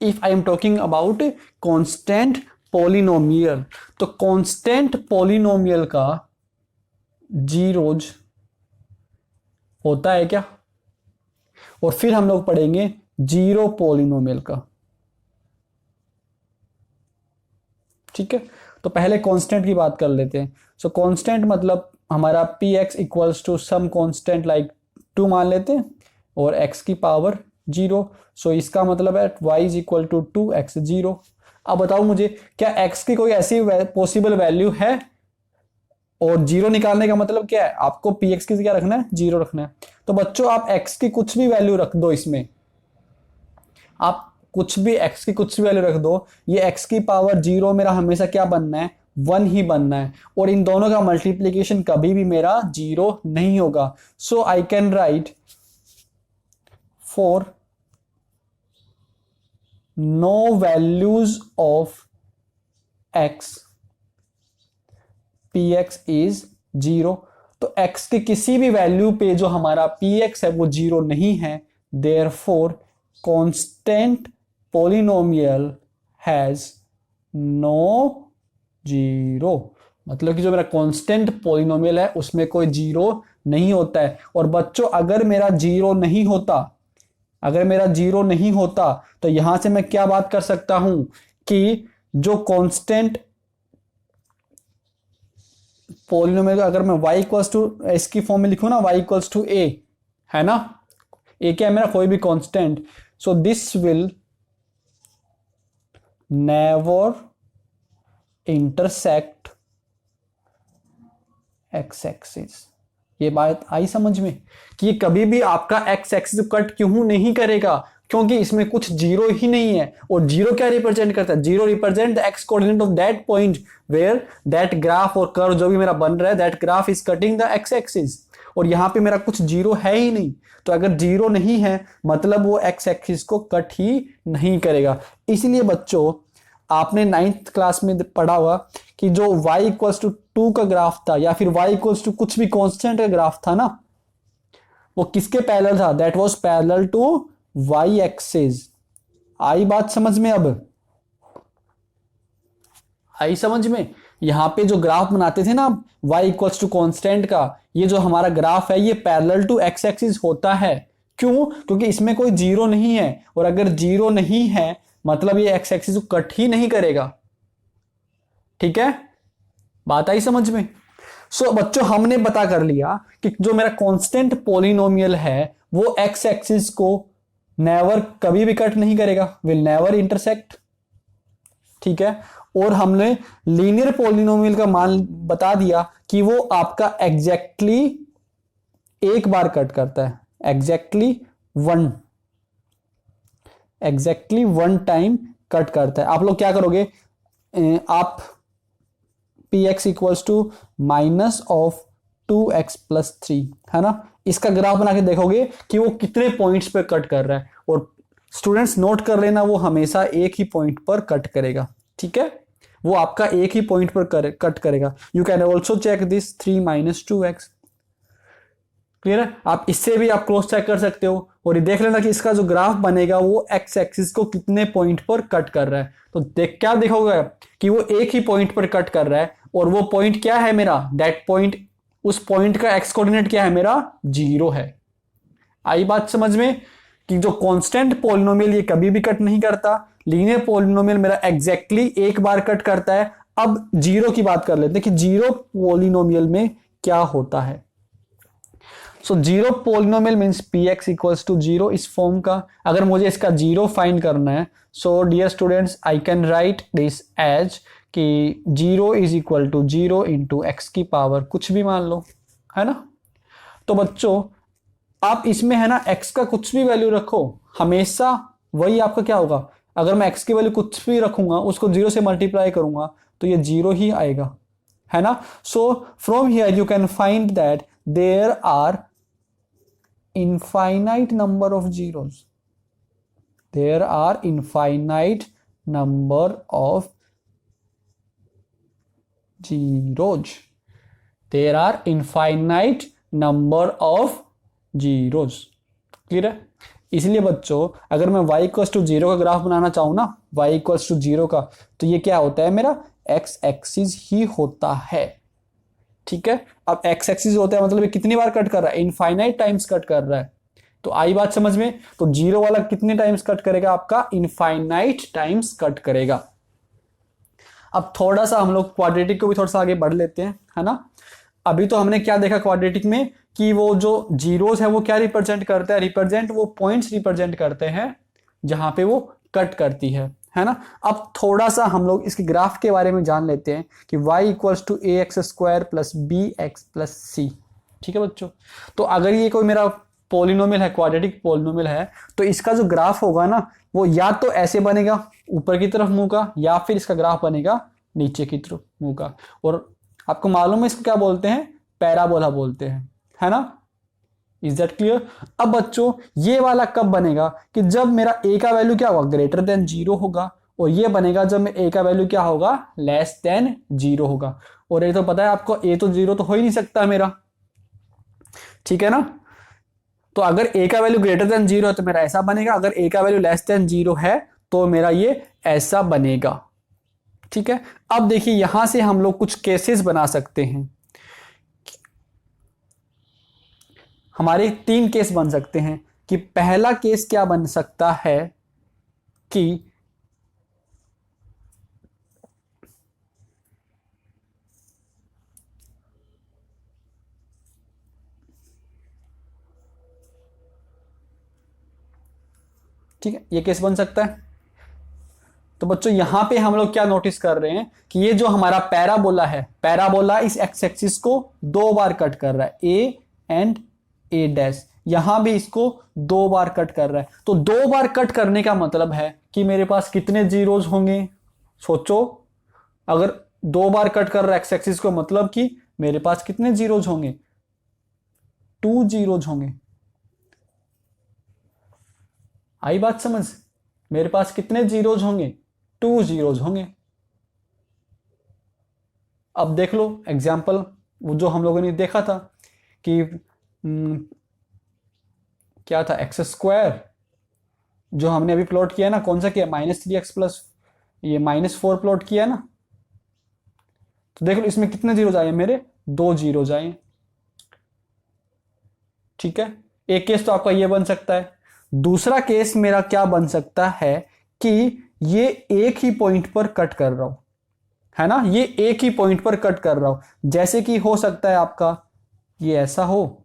Speaker 1: if I am talking about constant polynomial, तो कांस्टेंट पोलिनोमियल का जीरोज होता है क्या, और फिर हम लोग पढ़ेंगे जीरो पोलिनोमियल का। ठीक है, तो पहले कांस्टेंट की बात कर लेते हैं। सो कांस्टेंट मतलब हमारा px = सम कांस्टेंट लाइक 2 मान लेते हैं, और x की पावर 0। सो इसका मतलब है y = 2x 0। अब बताओ मुझे, क्या x की कोई ऐसी पॉसिबल वैल्यू है, और 0 निकालने का मतलब क्या है, आपको px की क्या रखना है, 0 रखना है। तो बच्चों आप x की कुछ भी वैल्यू रख दो, इसमें आप कुछ भी x की कुछ भी वैल्यू रख दो, ये x की पावर 0 मेरा हमेशा क्या बनना है, 1 ही बनना है, और इन दोनों का मल्टीप्लीकेशन कभी भी मेरा 0 नहीं होगा। So I can write for no values of x px is 0। तो x के किसी भी वैल्यू पे जो हमारा px है वो 0 नहीं है, therefore constant polynomial has no 0। मतलब कि जो मेरा कांस्टेंट पॉलिनोमियल है उसमें कोई 0 नहीं होता है। और बच्चों अगर मेरा 0 नहीं होता, अगर मेरा 0 नहीं होता तो यहां से मैं क्या बात कर सकता हूं कि जो कांस्टेंट पॉलिनोमियल, अगर मैं y इक्वल्स टू इसकी फॉर्म में लिखूं ना, y इक्वल्स टू a, है ना, a क्या है मेरा, कोई भी constant, so this will never intersect x axis. ये बात आई समझ में कि ये कभी भी आपका एक्स एक्सिस कट क्यों नहीं करेगा, क्योंकि इसमें कुछ 0 ही नहीं है। और 0 क्या रिप्रेजेंट करता है, 0 represent the X coordinate of that point where that graph और कर्व जो भी मेरा बन रहा है, that graph is cutting the X axis. और यहां पे मेरा कुछ 0 है ही नहीं, तो अगर 0 नहीं है मतलब वो एक्स एक्सिस को कट ही नहीं करेगा। इसलिए बच्चों आपने 9th क्लास में पढ़ा हुआ कि जो y इक्वल्स टू 2 का ग्राफ था या फिर y इक्वल्स टू कुछ भी कांस्टेंट का ग्राफ था ना, वो किसके पैरेलल था, that was parallel to y axis. आई बात समझ में, अब आई समझ में। यहां पे जो ग्राफ बनाते थे ना y इक्वल्स टू कांस्टेंट का, ये जो हमारा ग्राफ है ये पैरेलल टू x एक्सिस होता है। क्यों, क्योंकि इसमें कोई 0 नहीं है, और अगर 0 नहीं है मतलब ये एक्स एक्सिस को कट ही नहीं करेगा। ठीक है, बात आई समझ में। सो बच्चों हमने पता कर लिया कि जो मेरा कांस्टेंट पॉलिनोमियल है वो एक्स एक्सिस को नेवर कभी भी कट नहीं करेगा, विल नेवर इंटरसेक्ट। ठीक है, और हमने लीनियर पॉलिनोमियल का मान बता दिया कि वो आपका एग्जैक्टली एक बार कट करता है, एग्जैक्टली वन टाइम कट करता है। आप लोग क्या करोगे, आप px equals to minus of 2x plus 3, है ना, इसका ग्राफ बना के देखोगे कि वो कितने पॉइंट्स पे कट कर रहा है। और स्टूडेंट्स नोट कर लेना, वो हमेशा एक ही पॉइंट पर कट करेगा। ठीक है, वो आपका एक ही पॉइंट पर कट करेगा। You can also check this 3 minus 2x। Clear है, आप इससे भी आप क्रॉस चेक कर सकते हो और ये देख लेना कि इसका जो ग्राफ बनेगा वो एक्स एक्सिस को कितने पॉइंट पर कट कर रहा है। तो क्या देखोगे कि वो एक ही पॉइंट पर कट कर रहा है, और वो पॉइंट क्या है मेरा, दैट पॉइंट, उस पॉइंट का एक्स कोऑर्डिनेट क्या है मेरा, 0 है। आई बात समझ में कि जो कांस्टेंट पॉलिनोमियल ये कभी भी कट नहीं करता, लीनियर पॉलिनोमियल मेरा एग्जैक्टली एक बार कट करता है। अब 0 की बात कर लेते हैं कि 0 पॉलिनोमियल में क्या होता है। So 0 polynomial means px equals to 0, इस फॉर्म का। अगर मुझे इसका 0 फाइंड करना है, so dear students I can write this as कि 0 is equal to 0 into X की पावर कुछ भी मान लो, है ना। तो बच्चों आप इसमें है ना x का कुछ भी वैल्यू रखो, हमेशा वही आपका क्या होगा, अगर मैं x की वैल्यू कुछ भी रखूंगा उसको 0 से मल्टीप्लाई करूंगा तो ये 0 ही आएगा, है ना। So from here you can find that there are infinite number of zeros, there are infinite number of zeros, there are infinite number of zeros। Clear है, इसलिए बच्चों अगर मैं y इक्वल्स टू 0 का ग्राफ बनाना चाहूं ना, y इक्वल्स टू 0 का, तो ये क्या होता है मेरा x एक्सिस ही होता है। ठीक है, अब एक्स एक्सिस होता है मतलब ये कितनी बार कट कर रहा है, इनफाइनाइट टाइम्स कट कर रहा है। तो आई बात समझ में, तो 0 वाला कितने टाइम्स कट करेगा, आपका इनफाइनाइट टाइम्स कट करेगा। अब थोड़ा सा हम लोग क्वाड्रेटिक को भी थोड़ा सा आगे बढ़ लेते हैं, है ना। अभी तो हमने क्या देखा क्वाड्रेटिक में कि वो जो जीरोस है वो क्या रिप्रेजेंट करता है, रिप्रेजेंट वो पॉइंट्स रिप्रेजेंट करते हैं जहां पे वो कट करती है ना। अब थोड़ा सा हम लोग इसके ग्राफ के बारे में जान लेते हैं कि y equals to A X square plus B X plus C. ठीक है बच्चों, तो अगर ये कोई मेरा पॉलिनोमियल है, क्वाड्रेटिक पॉलिनोमियल है, तो इसका जो ग्राफ होगा ना वो या तो ऐसे बनेगा ऊपर की तरफ मुंह का, या फिर इसका ग्राफ बनेगा नीचे की तरफ मुंह का। और आपको मालूम है इसको क्या बोलते हैं, पैराबोला बोलते हैं, है ना। Is that clear? अब बच्चों ये वाला कब बनेगा कि जब मेरा ए का वैल्यू क्या होगा, ग्रेटर देन 0 होगा, और ये बनेगा जब ए का वैल्यू क्या होगा, लेस देन 0 होगा। और ये तो पता है आपको, ए तो 0 तो हो ही नहीं सकता मेरा, ठीक है ना? तो अगर ए का वैल्यू ग्रेटर देन 0 है तो मेरा ऐसा बनेगा, अगर ए का वैल्यू लेस देन 0 है तो मेरा ये ऐसा बनेगा, ठीक है? अब देखिए यहां से हम लोग कुछ केसेस बना सकते हैं। हमारे 3 केस बन सकते हैं कि पहला केस क्या बन सकता है कि ठीक है, ये केस बन सकता है। तो बच्चों यहां पे हम लोग क्या नोटिस कर रहे हैं कि ये जो हमारा पैराबोला है, पैराबोला इस एक्स एक्सिस को 2 बार कट कर रहा है, ए एंड ए डैश, यहां भी इसको 2 बार कट कर रहा है। तो 2 बार कट करने का मतलब है कि मेरे पास कितने जीरोज होंगे, सोचो, अगर 2 बार कट कर रहा है एक्स एक्सिस को, मतलब कि मेरे पास कितने जीरोज होंगे, 2 जीरोज होंगे। आई बात समझ? मेरे पास कितने जीरोज होंगे, 2 जीरोज होंगे। अब देख लो एग्जाम्पल वो जो हम लोगों ने देखा था कि क्या था, एक्स स्क्वायर जो हमने अभी प्लॉट किया ना, कौन सा किया, -3x प्लस ये -4 प्लॉट किया ना। तो देख लो इसमें कितने जीरोज आए मेरे, 2 जीरोज आए, ठीक है? एक केस तो आपका ये बन सकता है। दूसरा केस मेरा क्या बन सकता है कि ये एक ही पॉइंट पर कट कर रहा हूं, है ना, ये एक ही पॉइंट पर कट कर रहा हूं। जैसे कि हो सकता है आपका ये ऐसा हो।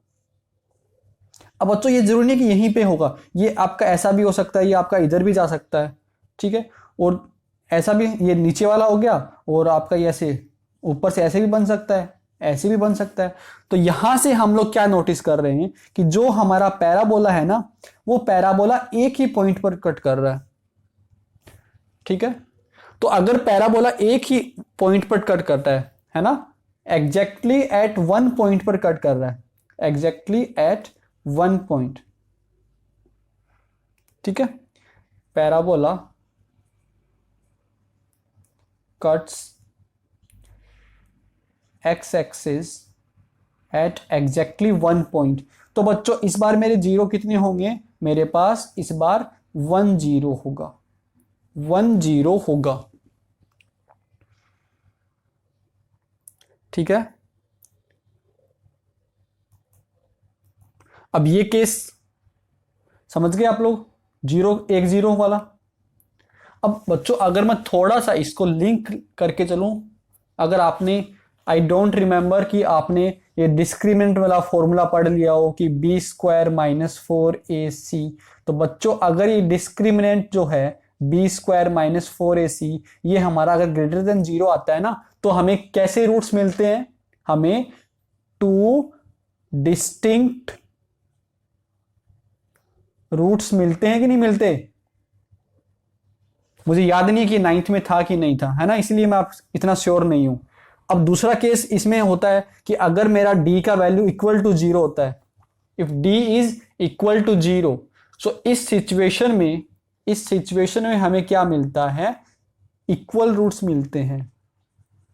Speaker 1: अब बच्चों ये जरूरी नहीं कि यहीं पे होगा, ये आपका ऐसा भी हो सकता है, ये आपका इधर भी जा सकता है, ठीक है? और ऐसा भी, ये नीचे वाला हो गया, और आपका ये ऐसे ऊपर से ऐसे भी बन सकता है, ऐसे भी बन सकता है। तो यहां से हम लोग क्या नोटिस कर रहे हैं कि जो हमारा पैराबोला है ना, वो पैराबोला एक ही पॉइंट पर कट कर रहा है, ठीक है? तो अगर पैराबोला एक ही पॉइंट पर कट करता है ना, एग्जैक्टली एट 1 पॉइंट पर कट कर रहा है, एग्जैक्टली एट 1 पॉइंट, ठीक है? Parabola cuts x axis at exactly 1 point. तो बच्चों इस बार मेरे जीरो कितने होंगे, मेरे पास इस बार 1 जीरो होगा, 1 जीरो होगा, ठीक है? अब ये केस समझ गए आप लोग, 1 जीरो वाला। अब बच्चों अगर मैं थोड़ा सा इसको लिंक करके चलूं, अगर आपने, आई डोंट रिमेंबर कि आपने ये डिस्क्रिमिनेंट वाला फॉर्मूला पढ़ लिया हो कि b² - 4ac। तो बच्चों अगर ये डिस्क्रिमिनेंट जो है b² - 4ac, ये हमारा अगर ग्रेटर देन 0 आता है ना, तो हमें कैसे रूट्स मिलते हैं, हमें 2 डिस्टिंक्ट रूट्स मिलते हैं कि नहीं मिलते? मुझे याद नहीं कि 9th में था कि नहीं था, है ना, इसलिए मैं आप इतना श्योर नहीं हूं। अब दूसरा केस इसमें होता है कि अगर मेरा d का वैल्यू इक्वल टू 0 होता है, if d is equal to 0, so इस सिचुएशन में हमें क्या मिलता है, इक्वल रूट्स मिलते हैं,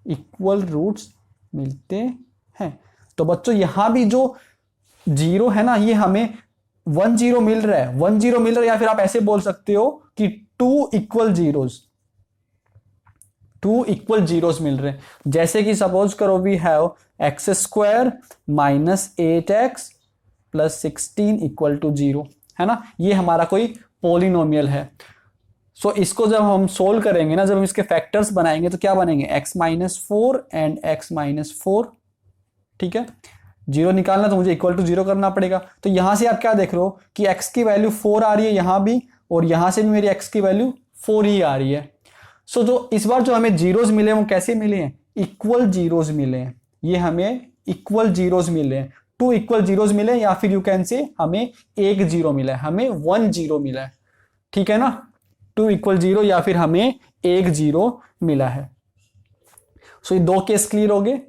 Speaker 1: इक्वल रूट्स मिलते हैं। तो बच्चों यहां भी जो 0 है ना, ये हमें 1 जीरो मिल रहा है, 1 जीरो मिल रहा है, या फिर आप ऐसे बोल सकते हो कि 2 इक्वल जीरोज, 2 इक्वल जीरोज मिल रहे हैं। जैसे कि सपोज करो we have x² - 8x + 16 equal to 0, है ना, ये हमारा कोई पोलिनोमियल है। सो इसको जब हम सोल्व करेंगे ना, जब हम इसके फैक्टर्स बनाएंगे तो क्या बनेंगे, x - 4 एंड x - 4, ठीक है? 0 निकालना तो मुझे इक्वल टू 0 करना पड़ेगा। तो यहां से आप क्या देख रहे हो कि x की वैल्यू 4 आ रही है यहां भी, और यहां से भी मेरी x की वैल्यू 4 ही आ रही है। सो जो इस बार जो हमें जीरोज मिले वो कैसे मिले हैं, इक्वल जीरोज मिले हैं, ये हमें इक्वल जीरोज मिले हैं, 2 इक्वल जीरोज मिले हैं, या फिर यू कैन से हमें 1 जीरो मिला है, हमें 1 जीरो मिला है, ठीक है ना, 2 इक्वल जीरो या फिर हमें 1 जीरो मिला है। सो ये 2 केस क्लियर हो गए,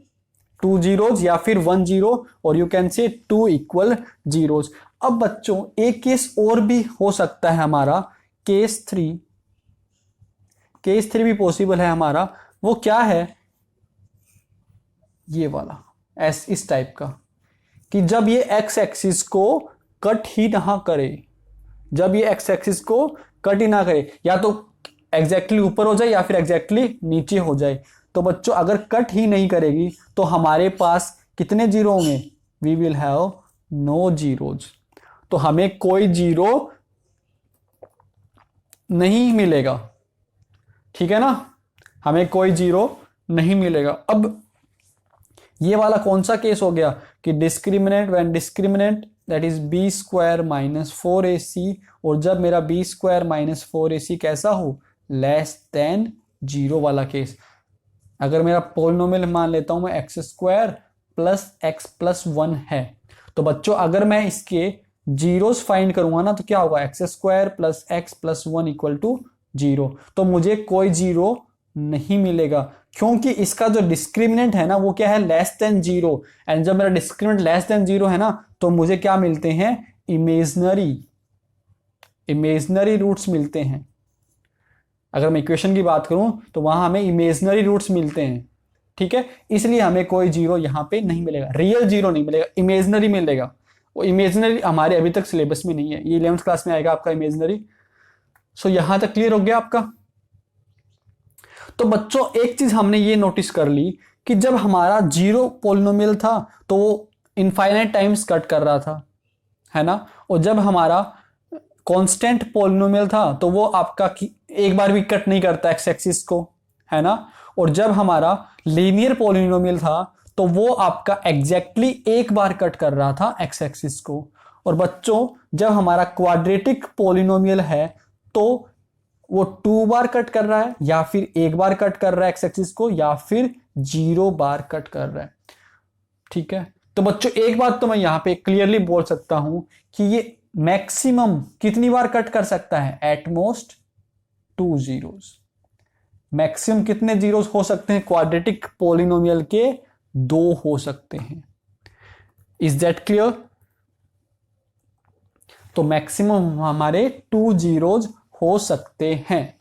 Speaker 1: 2 जीरोज या फिर 1 जीरो, और you can say 2 equal zeros. अब बच्चों एक केस और भी हो सकता है हमारा, केस 3 भी पॉसिबल है हमारा। वो क्या है, ये वाला इस टाइप का, कि जब ये एक्स एक्सिस को कट ही ना करे, जब ये एक्स एक्सिस को कट ही ना करे, या तो एग्जैक्टली ऊपर हो जाए या फिर एग्जैक्टली नीचे हो जाए। तो बच्चों अगर कट ही नहीं करेगी तो हमारे पास कितने जीरो होंगे, we will have no zeros. तो हमें कोई जीरो नहीं मिलेगा, ठीक है ना, हमें कोई जीरो नहीं मिलेगा। अब ये वाला कौन सा केस हो गया कि discriminant, when discriminant that is B square minus 4ac, और जब मेरा बी स्क्वायर माइनस 4ac कैसा हो, लेस देन जीरो वाला केस। अगर मेरा पोलिनोमियल मान लेता हूं मैं x square plus X plus 1 है, तो बच्चों अगर मैं इसके जीरोस फाइंड करूंगा ना तो क्या होगा, X square plus X plus 1 equal to zero. तो मुझे कोई जीरो नहीं मिलेगा, क्योंकि इसका जो डिस्क्रिमिनेंट है ना वो क्या है, लेस देन जीरो। एंड जब मेरा डिस्क्रिमिनेंट लेस देन जीरो है ना तो मुझे क्या मिलते हैं, इमेजनरी रूट्स मिलते हैं। अगर मैं इक्वेशन की बात करूं तो वहां हमें इमेजनरी रूट्स मिलते हैं, ठीक है। इसलिए हमें कोई जीरो यहां पे नहीं मिलेगा, रियल जीरो नहीं मिलेगा, इमेजनरी मिलेगा। वो इमेजनरी हमारे अभी तक सिलेबस में नहीं है, ये 11th क्लास में आएगा आपका इमेजनरी। सो यहां तक क्लियर हो गया आपका। तो बच्चों एक चीज हमने ये नोटिस कर ली कि जब हमारा जीरो पोलिनोमियल था तो वो इनफाइनाइट टाइम्स कट कर रहा था, है ना, और जब हमारा कांस्टेंट पोलिनोमियल था तो वो आपका एक बार भी कट नहीं करता एक्स एक्सिस को, है ना, और जब हमारा लीनियर पोलिनोमियल था तो वो आपका एग्जैक्टली एक बार कट कर रहा था एक्स एक्सिस को। और बच्चों जब हमारा क्वाड्रेटिक पोलिनोमियल है तो वो 2 बार कट कर रहा है, या फिर एक बार कट कर रहा है एक्स एक्सिस को, या फिर 0 बार कट कर रहा है, ठीक है। तो बच्चों एक बात तो मैं यहां पे क्लियरली बोल सकता हूं कि ये मैक्सिमम कितनी बार कट कर सकता है, एट मोस्ट 2 जीरोस। मैक्सिमम कितने जीरोस हो सकते हैं क्वाड्रेटिक पोलिनोमियल के, 2 हो सकते हैं। Is that clear? तो मैक्सिमम हमारे 2 जीरोस हो सकते हैं।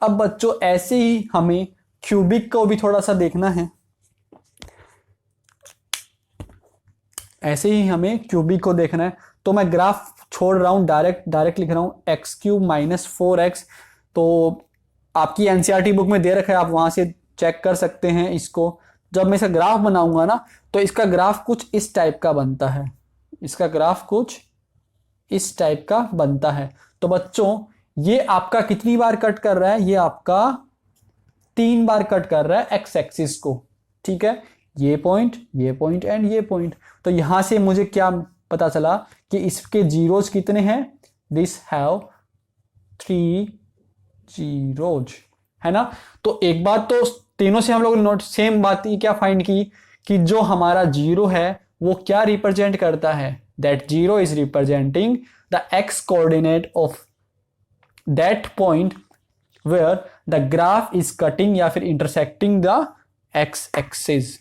Speaker 1: अब बच्चों ऐसे ही हमें क्यूबिक को भी थोड़ा सा देखना है, ऐसे ही हमें क्यूबिक को देखना है। तो मैं ग्राफ छोड़ रहा हूं, डायरेक्ट लिख रहा हूं एक्स क्यूब माइनस 4x। तो आपकी एनसीईआरटी बुक में दे रखा है, आप वहां से चेक कर सकते हैं इसको। जब मैं इसका ग्राफ बनाऊंगा ना तो इसका ग्राफ कुछ इस टाइप का बनता है, इसका ग्राफ कुछ इस टाइप का बनता है। तो बच्चों ये आपका कितनी बार कट कर रहा है, ये आपका 3 बार कट कर रहा है एक्स एक्सिस को, ठीक है, ये पॉइंट एंड ये पॉइंट। तो यहां से मुझे क्या पता चला कि इसके जीरोज कितने हैं, दिस हैव 3 जीरोज, है ना। तो एक बात तो तीनों से हम लोग नोट सेम बात ही क्या फाइंड की कि जो हमारा जीरो है वो क्या रिप्रेजेंट करता है, that zero is representing the X coordinate of that point where the graph is cutting या फिर intersecting the X axis.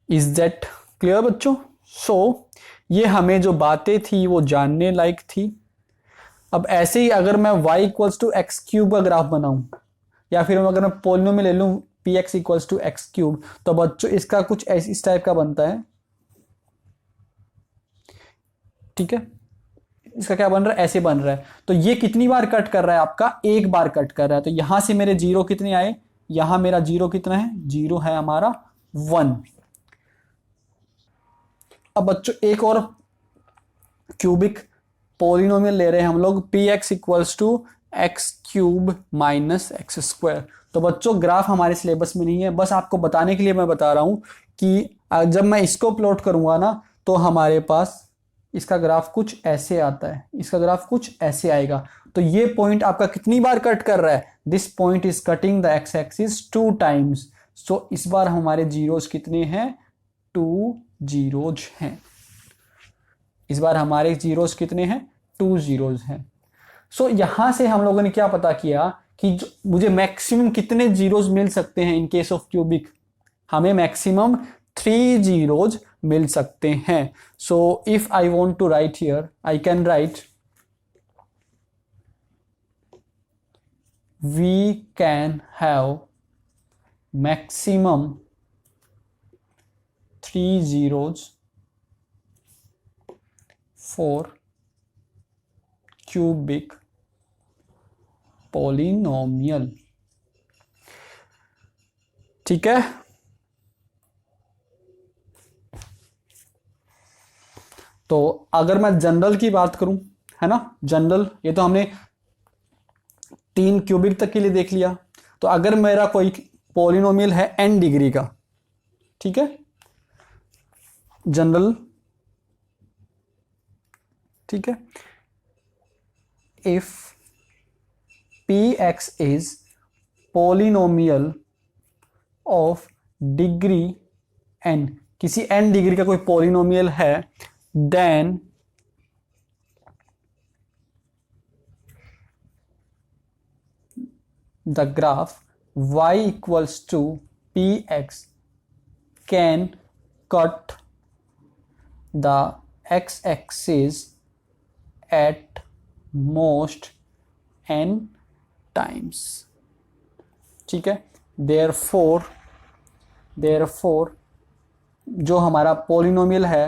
Speaker 1: Is that clear बच्चों? सो ये हमें जो बातें थी वो जानने लायक थी। अब ऐसे ही अगर मैं y equals to X cube का ग्राफ बनाऊं, या फिर अगर मैं पोलिनोमियल ले लूं px equals to X cube, तो बच्चों इसका कुछ इस टाइप का बनता है, ठीक है। इसका क्या बन रहा है, ऐसे बन रहा है। तो ये कितनी बार कट कर रहा है, आपका एक बार कट कर रहा है। तो यहां से मेरे जीरो कितने आए, यहां मेरा जीरो कितना है, जीरो है हमारा 1। अब बच्चों एक और क्यूबिक पोलिनोमियल ले रहे हैं हम लोग, px equals to X cube minus X square. तो बच्चों ग्राफ हमारे सिलेबस में नहीं है, बस आपको बताने के लिए मैं बता रहा हूं कि जब मैं इसको प्लॉट करूंगा ना तो हमारे पास इसका ग्राफ कुछ ऐसे आता है, इसका ग्राफ कुछ ऐसे आएगा। तो ये पॉइंट आपका कितनी बार कट कर रहा है, this point is cutting the X axis 2 times. So इस बार हमारे जीरोज कितने हैं, 2 जीरोज हैं। इस बार हमारे जीरोज कितने हैं, 2 जीरोज हैं। सो यहां से हम लोगों ने क्या पता किया कि मुझे मैक्सिमम कितने जीरोज मिल सकते हैं इन केस ऑफ क्यूबिक, हमें मैक्सिमम 3 जीरोज मिल सकते हैं। So if I want to write here, I can write we can have maximum 3 zeros for cubic polynomial। ठीक है, तो अगर मैं जनरल की बात करूं, है ना, जनरल, ये तो हमने 3 क्यूबिक तक के लिए देख लिया। तो अगर मेरा कोई पॉलिनोमियल है n डिग्री का, ठीक है, जनरल, ठीक है, if px is polynomial of degree n, किसी n डिग्री का कोई पॉलिनोमियल है, then the graph y equals to px can cut the x-axis at most n times। ठीक है, therefore जो हमारा पॉलिनोमियल है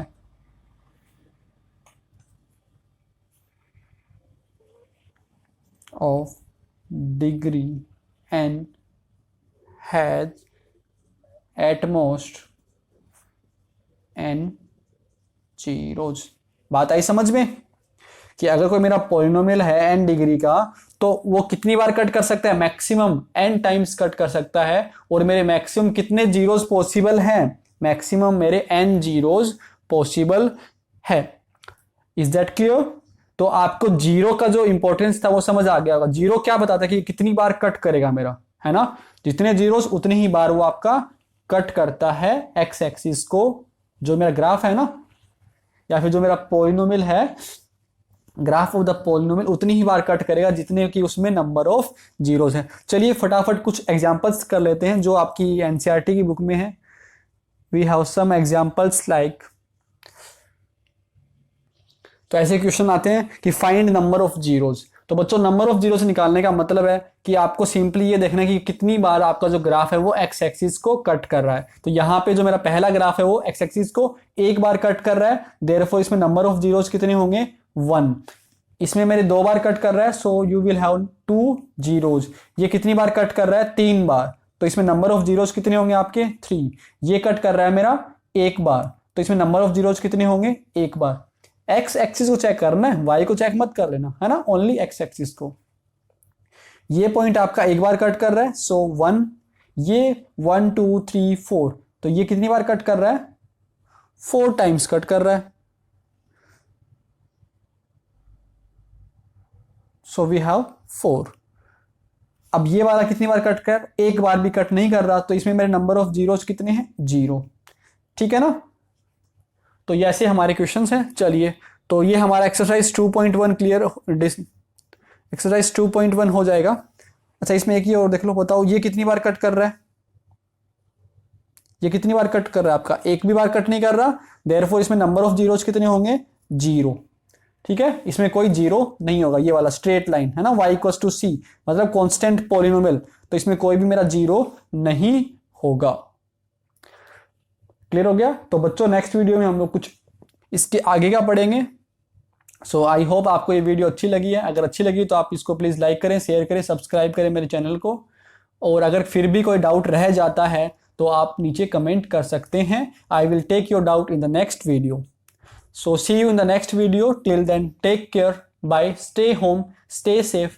Speaker 1: of degree n has at most n zeros। बात आई समझ में कि अगर कोई मेरा पॉलिनोमियल है n डिग्री का, तो वो कितनी बार कट कर सकता है, मैक्सिमम n टाइम्स कट कर सकता है। और मेरे मैक्सिमम कितने जीरोस पॉसिबल हैं, मैक्सिमम मेरे n जीरोस पॉसिबल है। Is that clear? तो आपको जीरो का जो इंपॉर्टेंस था वो समझ आ गया होगा। जीरो क्या बताता है कि कितनी बार कट करेगा मेरा, है ना, जितने जीरोस उतनी ही बार वो आपका कट करता है एक्स एक्सिस को। जो मेरा ग्राफ है ना, या फिर जो मेरा पॉलिनोमियल है, ग्राफ ऑफ द पॉलिनोमियल उतनी ही बार कट करेगा जितने की उसमें नंबर ऑफ जीरोस है। चलिए फटाफट कुछ एग्जांपल्स कर लेते हैं जो आपकी एनसीईआरटी की बुक में है। We have some examples like, तो ऐसे क्वेश्चन आते हैं कि फाइंड नंबर ऑफ जीरोस। तो बच्चों नंबर ऑफ जीरोस निकालने का मतलब है कि आपको सिंपली ये देखना है कि कितनी बार आपका जो ग्राफ है वो एक्स एक्सिस को कट कर रहा है। तो यहाँ पे जो मेरा पहला ग्राफ है वो एक्स एक्सिस को एक बार कट कर रहा है, देयरफॉर इसमें नंबर ऑफ जीरोस कितने होंगे, 1। इसमें मेरे 2 बार कट कर रहा है, सो यू विल हैव 2 जीरोस। ये कितनी बार कट कर रहा है, 3 बार, तो इसमें नंबर ऑफ जीरोस कितने होंगे आपके, 3। ये कट कर रहा है मेरा 1 बार, तो इसमें नंबर ऑफ जीरोस कितने होंगे, 1 बार। एक्स एक्सिस को चेक करना है, वाई को चेक मत कर लेना, है ना, ओनली एक्स एक्सिस को। ये पॉइंट आपका 1 बार कट कर रहा है, सो 1। ये 1 2 3 4, तो ये कितनी बार कट कर रहा है, 4 टाइम्स कट कर रहा है। So we have 4। अब ये वाला कितनी बार कट कर, 1 बार भी कट नहीं कर रहा, तो इसमें मेरे नंबर ऑफ जीरोस कितने हैं, 0। ठीक है ना। तो ये ऐसे हमारे क्वेश्चंस हैं। चलिए, तो ये हमारा एक्सरसाइज 2.1 क्लियर, एक्सरसाइज 2.1 हो जाएगा। अच्छा, इसमें एक ही और देख लो, बताओ ये कितनी बार कट कर रहा है, ये कितनी बार कट कर रहा है आपका, 1 भी बार कट नहीं कर रहा, देयरफॉर इसमें नंबर ऑफ जीरोस कितने होंगे, 0। ठीक है, इसमें कोई जीरो नहीं होगा। ये वाला स्ट्रेट लाइन है ना, y इक्वल्स टू c, मतलब कांस्टेंट पॉलिनोमियल, तो इसमें कोई भी मेरा जीरो नहीं होगा। क्लियर हो गया। तो बच्चों नेक्स्ट वीडियो में हम लोग कुछ इसके आगे का पढ़ेंगे। सो आई होप आपको ये वीडियो अच्छी लगी है। अगर अच्छी लगी तो आप इसको प्लीज़ लाइक करें, शेयर करें, सब्सक्राइब करें मेरे चैनल को। और अगर फिर भी कोई डाउट रह जाता है तो आप नीचे कमेंट कर सकते हैं। I will take your doubt in the next video. So see you in the next video. Till then take care, bye, stay home, stay safe.